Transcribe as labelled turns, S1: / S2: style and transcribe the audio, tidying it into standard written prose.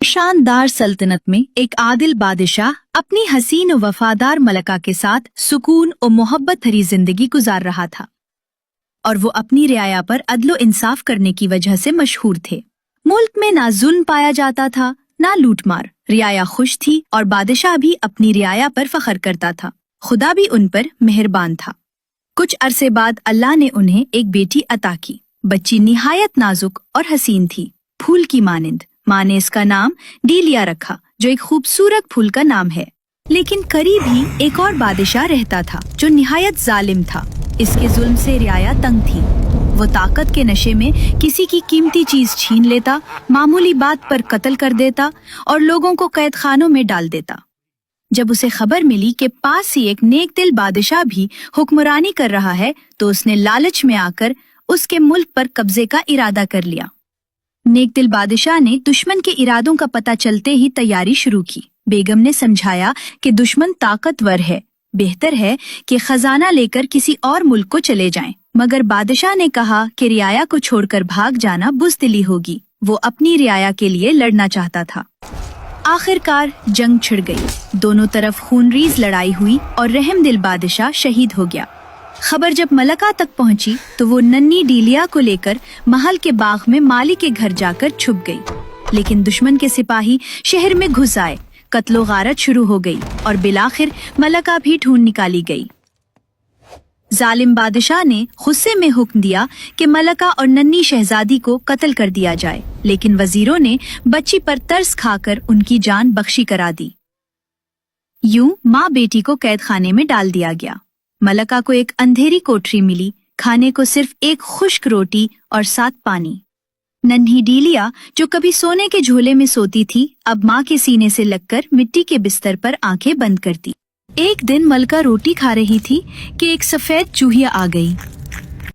S1: शानदार सल्तनत में एक आदिल बादशाह अपनी हसीन और वफादार मलका के साथ सुकून और मोहब्बत भरी जिंदगी गुजार रहा था और वो अपनी रियाया पर अदलो इंसाफ करने की वजह से मशहूर थे। मुल्क में ना जुल्म पाया जाता था ना लूटमार। रियाया खुश थी और बादशाह भी अपनी रियाया पर फख्र करता था। खुदा भी उन पर मेहरबान था। कुछ अरसे बाद अल्लाह ने उन्हें एक बेटी अता की। बच्ची निहायत नाजुक और हसीन थी, फूल की मानिंद। माँ ने इसका नाम डीलिया रखा, जो एक खूबसूरत फूल का नाम है। लेकिन करीब ही एक और बादशाह रहता था जो निहायत जालिम था। इसके जुल्म से रियाया तंग थी। वो ताकत के नशे में किसी की कीमती चीज छीन लेता, मामूली बात पर कत्ल कर देता और लोगों को कैद खानों में डाल देता। जब उसे खबर मिली कि पास ही एक नेक दिल बादशाह भी हुक्मरानी कर रहा है, तो उसने लालच में आकर उसके मुल्क पर कब्जे का इरादा कर लिया। नेक दिल बादशाह ने दुश्मन के इरादों का पता चलते ही तैयारी शुरू की। बेगम ने समझाया कि दुश्मन ताकतवर है, बेहतर है कि खजाना लेकर किसी और मुल्क को चले जाएं। मगर बादशाह ने कहा कि रियाया को छोड़कर भाग जाना बुज़दिली होगी। वो अपनी रियाया के लिए लड़ना चाहता था। आखिरकार जंग छिड़ गई। दोनों तरफ खूनरेज लड़ाई हुई और रहमदिल बादशाह शहीद हो गया। खबर जब मलका तक पहुंची तो वो नन्ही डीलिया को लेकर महल के बाग में माली के घर जाकर छुप गई। लेकिन दुश्मन के सिपाही शहर में घुस आए। कत्लो गारत शुरू हो गई और बिलाखिर मलका भी ढूंढ निकाली गई। जालिम बादशाह ने गुस्से में हुक्म दिया कि मलका और नन्ही शहजादी को कत्ल कर दिया जाए, लेकिन वजीरों ने बच्ची पर तरस खाकर उनकी जान बख्शी करा दी। यूं माँ बेटी को कैद खाने में डाल दिया गया। मलका को एक अंधेरी कोठरी मिली, खाने को सिर्फ एक खुश्क रोटी और साथ पानी। नन्ही डीलिया, जो कभी सोने के झोले में सोती थी, अब माँ के सीने से लगकर मिट्टी के बिस्तर पर आंखें बंद करती। एक दिन मलका रोटी खा रही थी कि एक सफेद चूहिया आ गई।